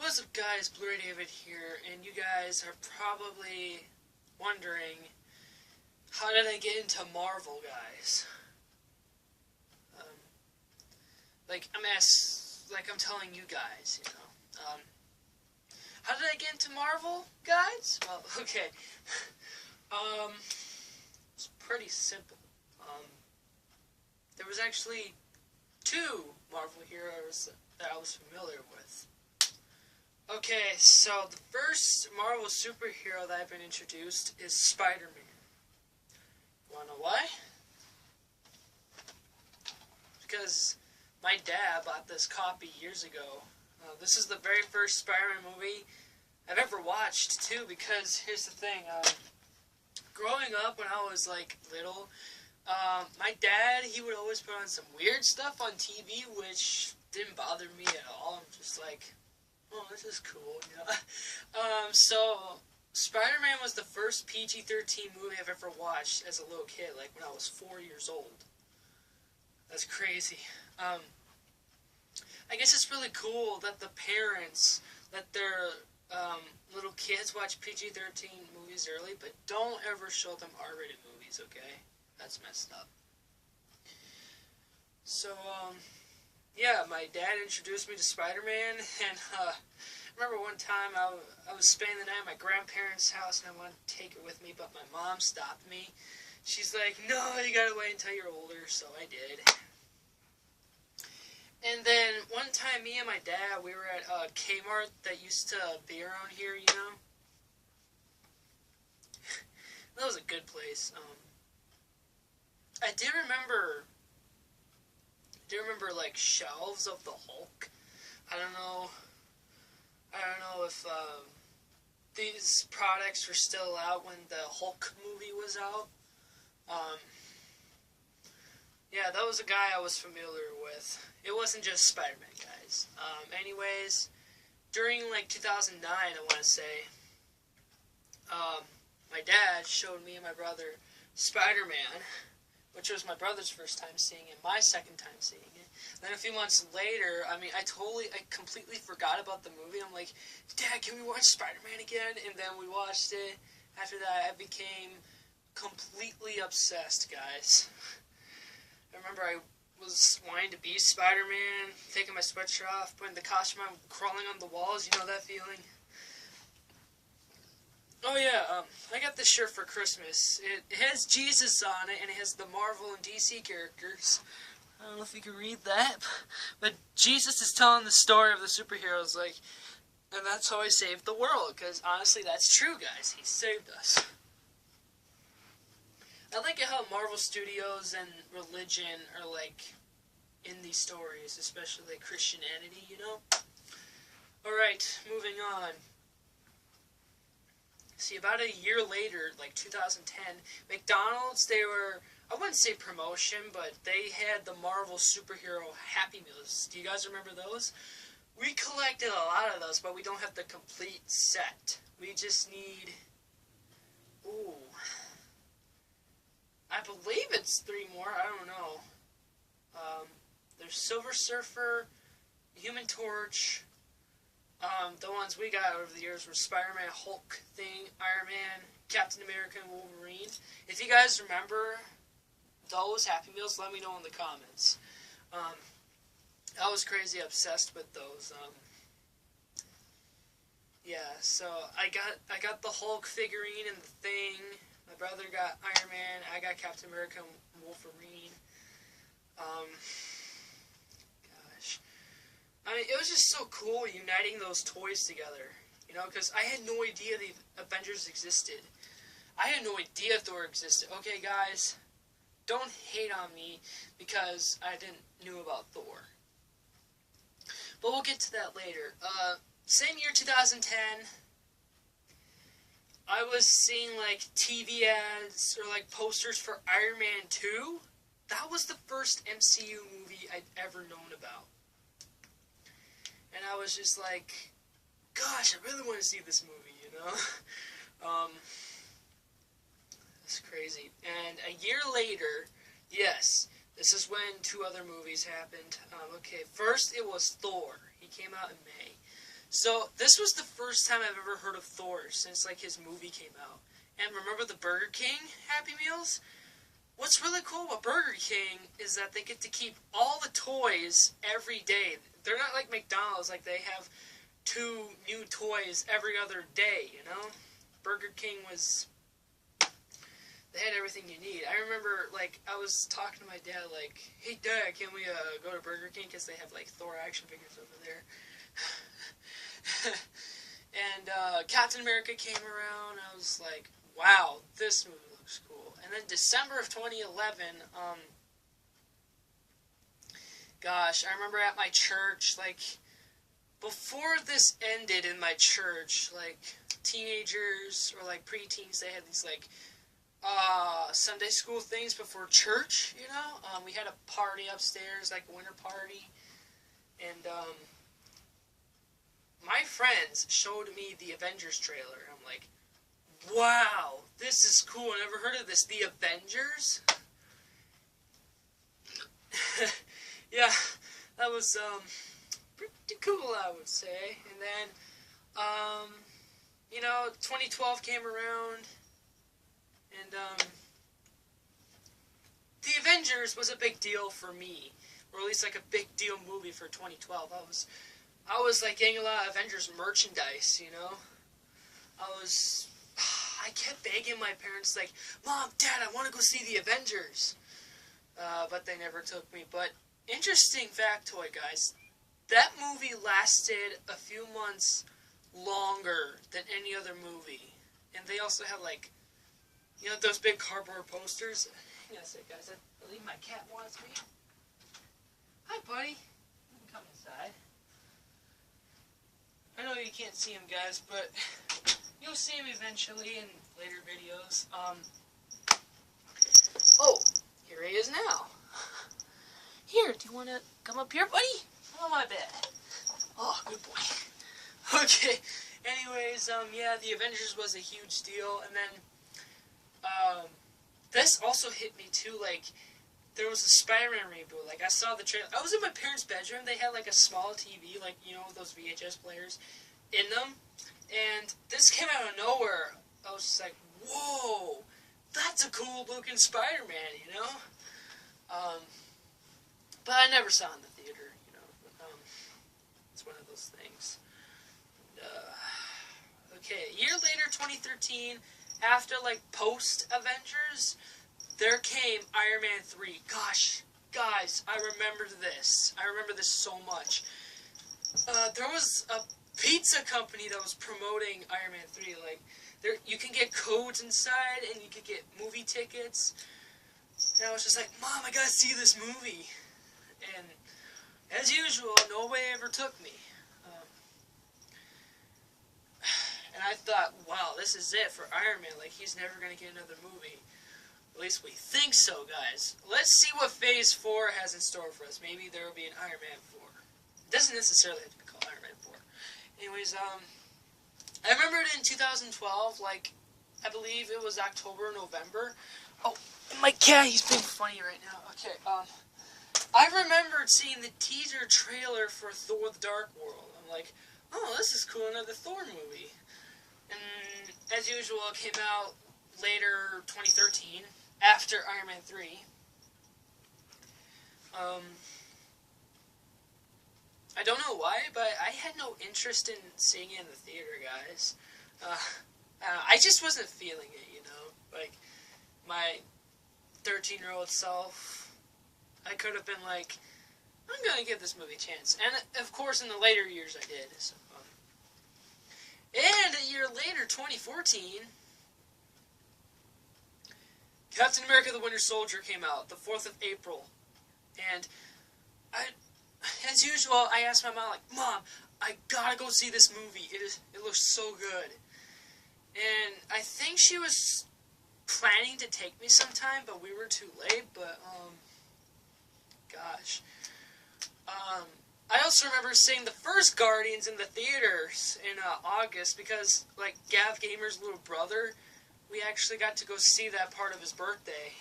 What's up guys, Blu-rayDave here, and you guys are probably wondering, how did I get into Marvel, guys? I'm telling you guys, how did I get into Marvel, guys? Well, okay, it's pretty simple. There was actually two Marvel heroes that I was familiar with. Okay, so the first Marvel superhero that I've been introduced is Spider-Man. Wanna know why? Because my dad bought this copy years ago. This is the very first Spider-Man movie I've ever watched, too, because here's the thing. Growing up when I was, little, my dad, he would always put on some weird stuff on TV, which didn't bother me at all. I'm just like, oh, this is cool, So, Spider-Man was the first PG-13 movie I've ever watched as a little kid, when I was 4 years old. That's crazy. I guess it's really cool that the parents let their little kids watch PG-13 movies early, but don't ever show them R-rated movies, okay? That's messed up. So, yeah, my dad introduced me to Spider-Man, and I remember one time I was spending the night at my grandparents' house, and I wanted to take it with me, but my mom stopped me. She's like, no, you gotta wait until you're older, so I did. And then one time, me and my dad, we were at Kmart that used to be around here, That was a good place. I do remember, shelves of the Hulk. I don't know if these products were still out when the Hulk movie was out. Yeah, that was a guy I was familiar with. It wasn't just Spider-Man, guys. Anyways, during 2009, I want to say, my dad showed me and my brother Spider-Man, which was my brother's first time seeing it, my second time seeing it. Then a few months later, I completely forgot about the movie. I'm like, Dad, can we watch Spider-Man again? And then we watched it. After that, I became completely obsessed, guys. I remember I was wanting to be Spider-Man, taking my sweatshirt off, putting the costume on, crawling on the walls. You know that feeling? Oh yeah, I got this shirt for Christmas. It has Jesus on it, and it has the Marvel and DC characters. I don't know if you can read that, but Jesus is telling the story of the superheroes, and that's how he saved the world, because honestly, that's true, guys. He saved us. I like it how Marvel Studios and religion are, in these stories, especially, Christianity, Alright, moving on. See, about a year later, 2010, McDonald's, they were, I wouldn't say promotion, but they had the Marvel superhero Happy Meals. Do you guys remember those? We collected a lot of those, but we don't have the complete set. We just need, I believe it's 3 more, I don't know. There's Silver Surfer, Human Torch. The ones we got over the years were Spider-Man, Hulk Thing, Iron Man, Captain America, and Wolverine. If you guys remember those Happy Meals, let me know in the comments. I was crazy obsessed with those. Yeah, so I got the Hulk figurine and the Thing. My brother got Iron Man. I got Captain America and Wolverine. Gosh. It was just so cool uniting those toys together, because I had no idea the Avengers existed. I had no idea Thor existed. Okay, guys, don't hate on me because I didn't know about Thor. But we'll get to that later. Same year, 2010, I was seeing, TV ads or, posters for Iron Man 2. That was the first MCU movie I'd ever known about. And I was just like, gosh, I really want to see this movie, It's crazy. And a year later, yes, this is when 2 other movies happened. Okay, first it was Thor. He came out in May. So this was the first time I've ever heard of Thor since like his movie came out. And remember the Burger King Happy Meals? What's really cool about Burger King is that they get to keep all the toys every day. They're not like McDonald's, like they have 2 new toys every other day, you know? Burger King was... They had everything you need. I remember, like, I was talking to my dad, like, hey, Dad, can we go to Burger King? Because they have, like, Thor action figures over there. And Captain America came around. I was like, wow, this movie looks cool. And then December of 2011, gosh, I remember at my church, like, before this ended in my church, like, teenagers or, like, preteens, they had these, like, Sunday school things before church, you know? We had a party upstairs, like a winter party, and, my friends showed me the Avengers trailer. I'm like, wow, this is cool. I never heard of this. The Avengers? Yeah, that was, pretty cool, I would say. And then, you know, 2012 came around, and, the Avengers was a big deal for me. Or at least, like, a big deal movie for 2012. I was like getting a lot of Avengers merchandise, you know. I kept begging my parents, like, Mom, Dad, I want to go see the Avengers. But they never took me. But interesting factoid, guys. That movie lasted a few months longer than any other movie. And they also had, like, you know, those big cardboard posters. Hang on a sec, guys. I believe my cat wants me. Hi, buddy. You can come inside. I know you can't see him, guys, but you'll see him eventually in later videos. Oh, here he is now. Here, do you want to come up here, buddy? Come on my bed. Oh, good boy. Okay, anyways, yeah, the Avengers was a huge deal, and then, this also hit me, too, like, there was a Spider-Man reboot. Like, I saw the trailer. I was in my parents' bedroom. They had, like, a small TV, like, you know, those VHS players in them. And this came out of nowhere. I was just like, whoa, that's a cool-looking Spider-Man, you know? But I never saw it in the theater, you know? It's one of those things. Okay, a year later, 2013, after, like, post-Avengers, there came Iron Man 3. Gosh, guys, I remember this. I remember this so much. There was a pizza company that was promoting Iron Man 3. Like, you can get codes inside, and you could get movie tickets. And I was just like, Mom, I gotta see this movie. And as usual, nobody ever took me. And I thought, wow, this is it for Iron Man. Like, he's never gonna get another movie. At least we think so, guys. Let's see what Phase 4 has in store for us. Maybe there will be an Iron Man 4. It doesn't necessarily have to be called Iron Man 4. Anyways, I remember it in 2012, like, I believe it was October or November. Oh, my cat, he's being funny right now. Okay, I remembered seeing the teaser trailer for Thor: The Dark World. I'm like, oh, this is cool, another Thor movie. And as usual, it came out later, 2013, after Iron Man 3. I don't know why, but I had no interest in seeing it in the theater, guys. I just wasn't feeling it, you know? Like, my 13-year-old self, I could have been like, I'm gonna give this movie a chance. And, of course, in the later years, I did. So, and a year later, 2014... Captain America: The Winter Soldier came out the 4th of April, and as usual, I asked my mom, like, Mom, I gotta go see this movie. It looks so good. And I think she was planning to take me sometime, but we were too late. But gosh, I also remember seeing the first Guardians in the theaters in August because, like, Gav Gamer's little brother. We actually got to go see that part of his birthday.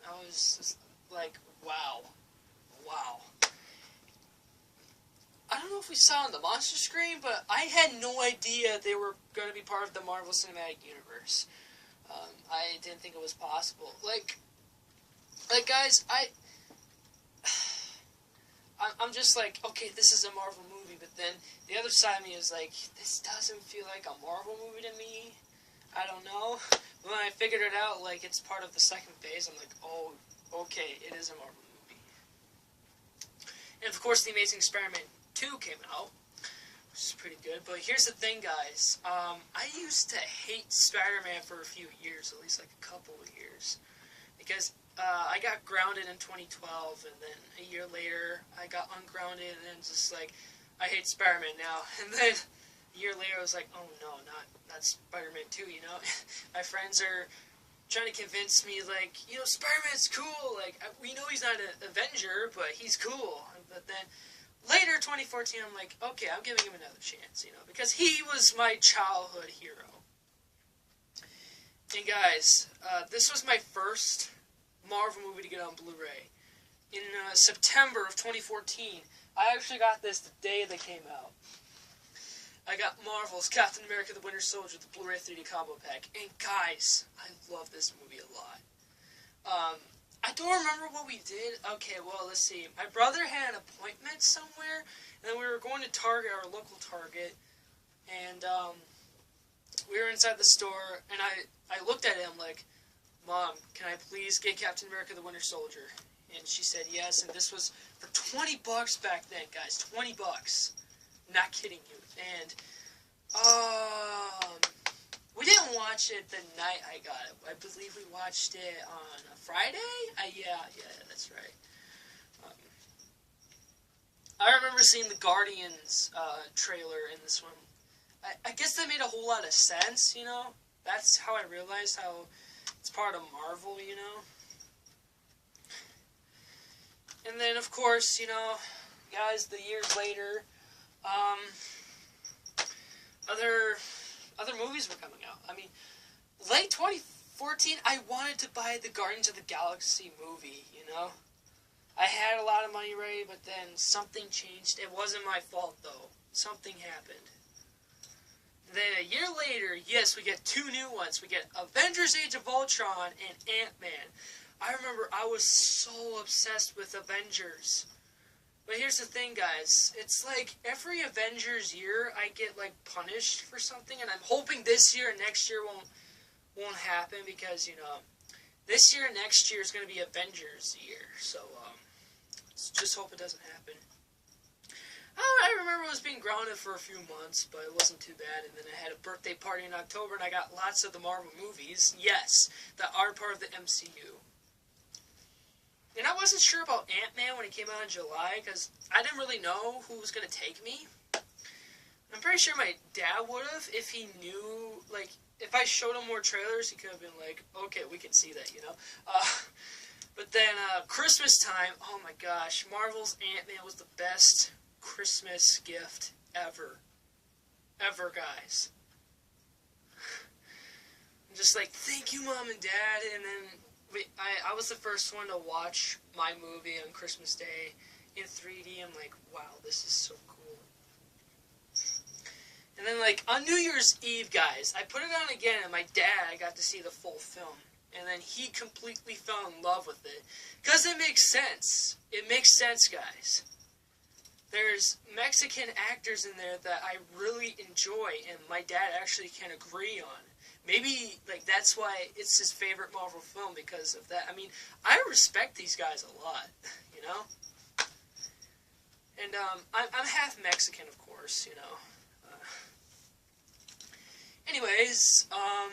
And I was just like, wow. Wow. I don't know if we saw on the monster screen, but I had no idea they were going to be part of the Marvel Cinematic Universe. I didn't think it was possible. Like guys, I'm just like, okay, this is a Marvel movie, but then the other side of me is like, this doesn't feel like a Marvel movie to me. I don't know. When I figured it out, like, it's part of the second phase, I'm like, oh, okay, it is a Marvel movie. And of course, The Amazing Spider-Man 2 came out, which is pretty good. But here's the thing, guys. I used to hate Spider-Man for a few years, at least like a couple of years, because I got grounded in 2012, and then a year later, I got ungrounded, and then just like, I hate Spider-Man now. And then a year later, I was like, oh no, not Spider-Man 2, you know? My friends are trying to convince me, like, you know, Spider-Man's cool. Like, we know he's not an Avenger, but he's cool. But then later, 2014, I'm like, okay, I'm giving him another chance, you know, because he was my childhood hero. And guys, this was my first Marvel movie to get on Blu-ray. In September of 2014, I actually got this the day they came out. I got Marvel's Captain America the Winter Soldier, the Blu-ray 3D combo pack. And guys, I love this movie a lot. I don't remember what we did. Okay, well, let's see. My brother had an appointment somewhere, and then we were going to Target, our local Target, and we were inside the store, and I looked at him like, Mom, can I please get Captain America the Winter Soldier? And she said yes, and this was for $20 back then, guys. $20. Not kidding you. And we didn't watch it the night I got it. I believe we watched it on a Friday? Yeah, that's right. I remember seeing the Guardians trailer in this one. I guess that made a whole lot of sense, you know? That's how I realized how it's part of Marvel, you know? And then, of course, you know, guys, the years later, other movies were coming out. I mean, late 2014, I wanted to buy the Guardians of the Galaxy movie, you know? I had a lot of money ready, but then something changed. It wasn't my fault, though. Something happened. Then a year later, yes, we get two new ones. We get Avengers Age of Ultron and Ant-Man. I remember I was so obsessed with Avengers. But here's the thing, guys. It's like every Avengers year, I get like punished for something, and I'm hoping this year and next year won't happen because, you know, this year and next year is going to be Avengers year. So let's just hope it doesn't happen. I remember I was being grounded for a few months, but it wasn't too bad. And then I had a birthday party in October, and I got lots of the Marvel movies. Yes, that are part of the MCU. And I wasn't sure about Ant-Man when it came out in July, because I didn't really know who was going to take me. I'm pretty sure my dad would have if he knew, like, if I showed him more trailers, he could have been like, okay, we can see that, you know. But then Christmas time, oh my gosh, Marvel's Ant-Man was the best Christmas gift ever. Ever, guys. I'm just like, thank you, Mom and Dad, and then I was the first one to watch my movie on Christmas Day in 3D. I'm like, wow, this is so cool. And then, like, on New Year's Eve, guys, I put it on again, and my dad got to see the full film. And then he completely fell in love with it. Because it makes sense. It makes sense, guys. There's Mexican actors in there that I really enjoy, and my dad actually can agree on. Maybe, like, that's why it's his favorite Marvel film, because of that. I mean, I respect these guys a lot, you know? And, I'm half Mexican, of course, you know? Anyways, why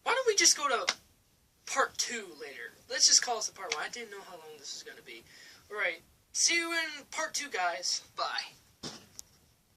don't we just go to part 2 later? Let's just call this the part 1. I didn't know how long this is going to be. Alright, see you in part 2, guys. Bye.